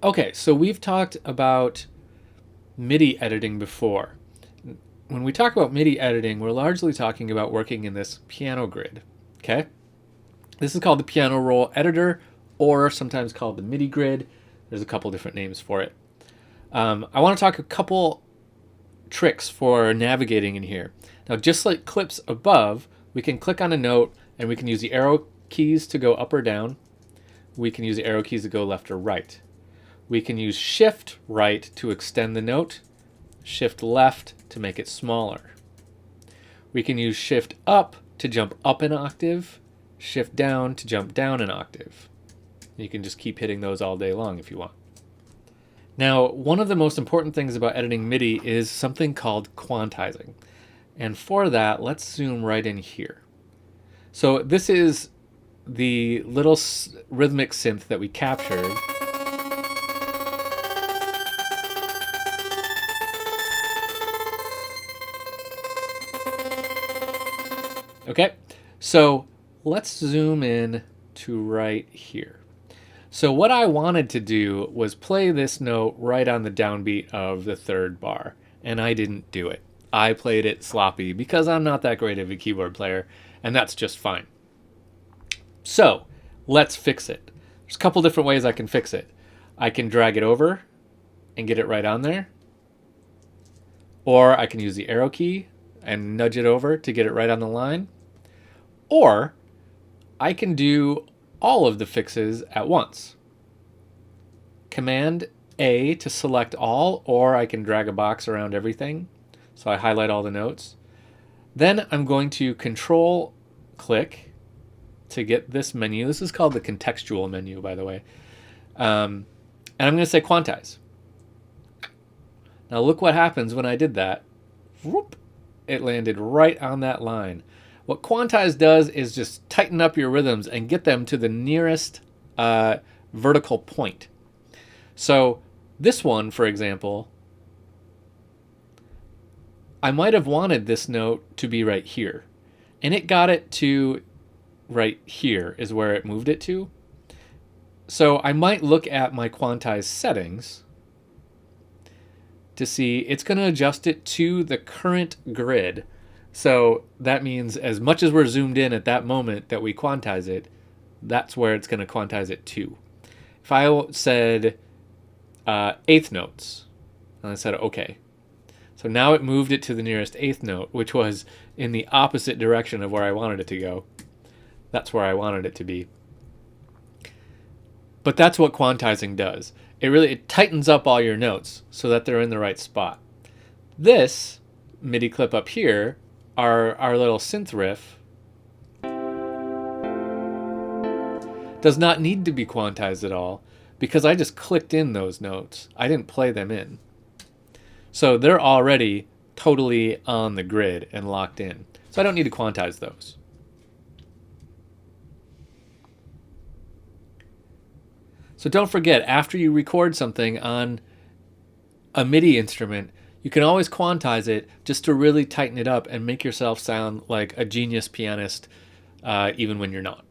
Okay, so we've talked about MIDI editing before. When we talk about MIDI editing, we're largely talking about working in this piano grid. Okay? This is called the piano roll editor, or sometimes called the MIDI grid. There's a couple different names for it. I want to talk a couple tricks for navigating in here. Now, just like clips above, we can click on a note and we can use the arrow keys to go up or down. We can use the arrow keys to go left or right. We can use shift right to extend the note, shift left to make it smaller. We can use shift up to jump up an octave, shift down to jump down an octave. You can just keep hitting those all day long if you want. Now, one of the most important things about editing MIDI is something called quantizing. And for that, let's zoom right in here. So this is the little rhythmic synth that we captured. Okay, so let's zoom in to right here. So what I wanted to do was play this note right on the downbeat of the third bar, and I didn't do it. I played it sloppy because I'm not that great of a keyboard player, and that's just fine. So let's fix it. There's a couple different ways I can fix it. I can drag it over and get it right on there, or I can use the arrow key and nudge it over to get it right on the line. Or I can do all of the fixes at once. Command A to select all, or I can drag a box around everything. So I highlight all the notes. Then I'm going to control click to get this menu. This is called the contextual menu, by the way. And I'm going to say quantize. Now look what happens when I did that. Whoop, it landed right on that line. What quantize does is just tighten up your rhythms and get them to the nearest vertical point. So this one, for example, I might have wanted this note to be right here. And it got it to right here is where it moved it to. So I might look at my quantize settings to see it's going to adjust it to the current grid. So that means as much as we're zoomed in at that moment that we quantize it, that's where it's going to quantize it to. If I said eighth notes, and I said okay. So now it moved it to the nearest eighth note, which was in the opposite direction of where I wanted it to go. That's where I wanted it to be. But that's what quantizing does. It tightens up all your notes so that they're in the right spot. This MIDI clip up here, our little synth riff, does not need to be quantized at all because I just clicked in those notes. I didn't play them in. So they're already totally on the grid and locked in. So I don't need to quantize those. So don't forget, after you record something on a MIDI instrument, you can always quantize it just to really tighten it up and make yourself sound like a genius pianist, even when you're not.